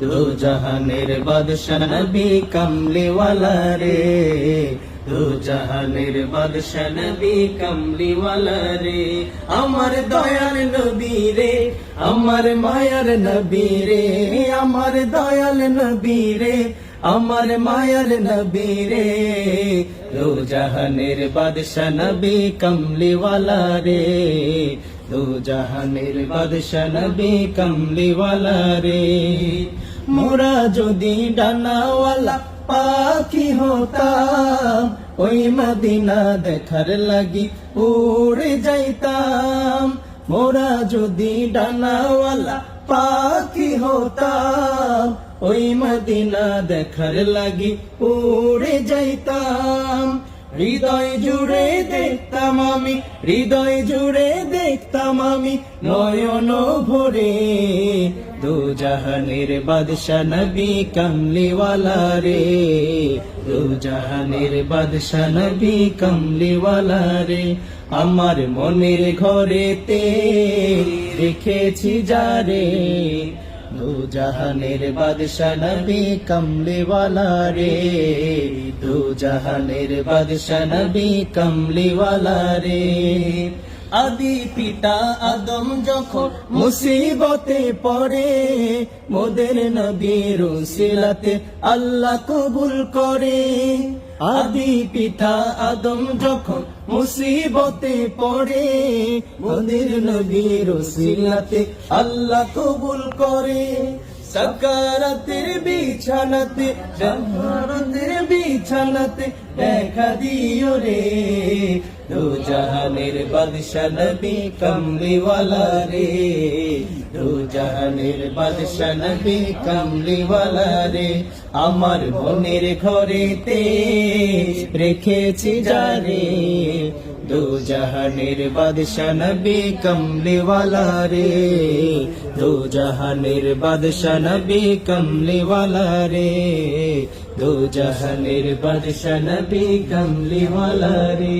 দু জাহানের বাদশা নবী কমলিওয়ালা রে, দু জাহানের বাদশা নবী কমলিওয়ালা রে। আমার দয়াল নবী রে, আমার মায়ার নবী রে, আমার দয়াল নবী রে, আমার মায়ার নবী রে, দু জাহানের বাদশা নবী কমলিওয়ালা রে, দু জাহানের বাদশা নবী কমলিওয়ালা রে। মোরা যদি ডানাওয়ালা পাখি হতাম, ওই মদিনা দেখার লাগি উড়ে যাইতাম। মোরা যদি ডানাওয়ালা পাখি হতাম, ওই মদিনা দেখার লাগি উড়ে যাইতাম। হৃদয় জুড়ে দেখতাম আমি, হৃদয় জুড়ে দেখতাম আমি নয়ন ভরে, দু জাহানের বাদশা নবী কমলিওয়ালা রে, দু জাহানের বাদশা নবী কমলিওয়ালা রে। আমার মনের ঘরেতে রেখেছি যারে, দু জাহানের বাদশা নবী কমলিওয়ালা রে, দু জাহানের বাদশা নবী কমলিওয়ালা রে। আদি পিতা আদম যখন মুসিবতে পড়ে, মোদের নবীর উসিলাতে আল্লাহ কবুল করে। আদি পিতা আদম যখন মুসিবতে পড়ে, মোদের নবীর উসিলাতে আল্লাহ কবুল করে। সাকারাতের বিছানাতে, জান্নাতের বিছানাতে দেখা দিও রে, দু জাহানের বাদশা নবী কমলিওয়ালা রে, দু জাহানের বাদশা নবী কমলিওয়ালা রে। আমার মনের ঘরেতে রেখেছি যারে, দু জাহানের বাদশা নবী কমলিওয়ালা রে, দু জাহানের বাদশা নবী কমলিওয়ালা রে, দু জাহানের বাদশা নবী কমলিওয়ালা রে।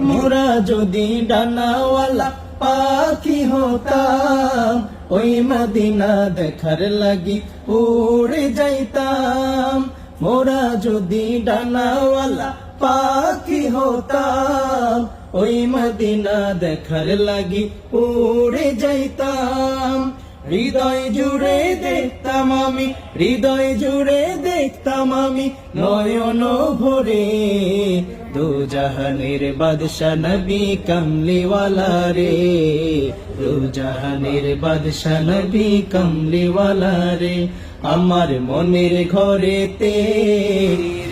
মোরা যদি ডানাওয়ালা পাখি হতাম, ওই মদিনা দেখার লাগি উড়ে যাইতাম। মোরা যদি ডানাওয়ালা পাখি হতাম, ওই মদিনা দেখার লাগি উড়ে যাইতাম। হৃদয় জুড়ে দেখতাম আমি, হৃদয় জুড়ে দেখতাম আমি নয়ন ভরে, দু জাহানের বাদশা নবী কমলিওয়ালা রে, দু জাহানের বাদশা নবী কমলিওয়ালা রে। আমার মনের ঘরেতে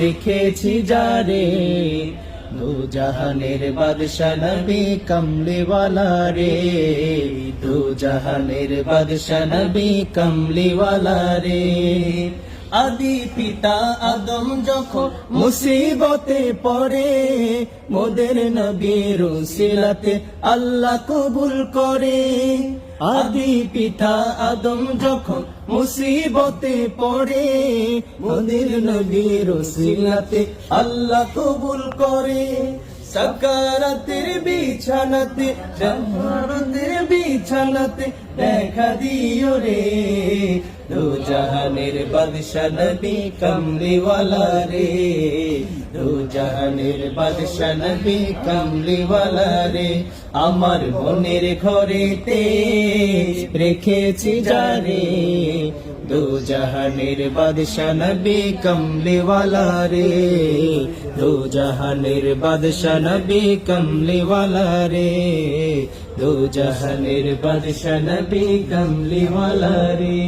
রেখেছি যারে, দু জাহানের বাদশা নবী কমলিওয়ালা রে, দু জাহানের বাদশা নবী কমলিওয়ালা রে। আদি পিতা আদম যখন মুসিবতে পড়ে, মোদের নবীর উসিলাতে আল্লাহ কবুল করে। আদি পিতা আদম যখন মুসিবতে পড়ে, মোদের নবীর উসিলাতে আল্লাহ কবুল করে। সাকারাতের বিছানাতে, জান্নাতের বিছানাতে দেখা দিও রে, দু জাহানের বাদশা নবী কমলিওয়ালা রে, দু জাহানের বাদশা নবী কমলিওয়ালা রে। আমার মনের ঘরেতে রেখেছি যারে, দু জাহানের বাদশা নবী কমলিওয়ালা রে, দু জাহানের বাদশা নবী কমলিওয়ালা রে, দু জাহানের বাদশা নবী কমলিওয়ালা রে।